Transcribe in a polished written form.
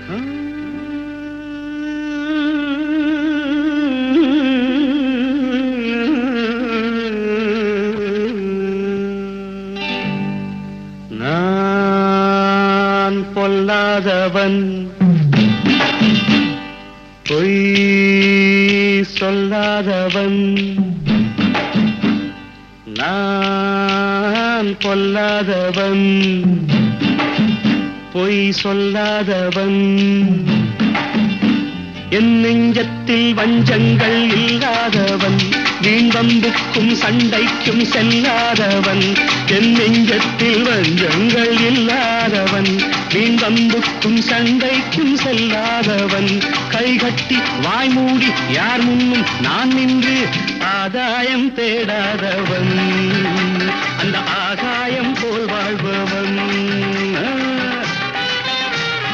நான் பொல்லாதவன், பொய் சொல்லாதவன். நான் பொல்லாதவன், பொய் சொல்லாதவன். என் நெஞ்சத்தில் வஞ்சங்கள் இல்லாதவன், வீண்வம்புக்கும் சண்டைக்கும் செல்லாதவன். என் நெஞ்சத்தில் வஞ்சங்கள் இல்லாதவன், வீண்வம்புக்கும் சண்டைக்கும் செல்லாதவன். கைகட்டி வாய்மூடி யார் முன்னும் நான் நின்று ஆதாயம் தேடாதவன், அந்த ஆகாயம் போல் வாழ்பவன்.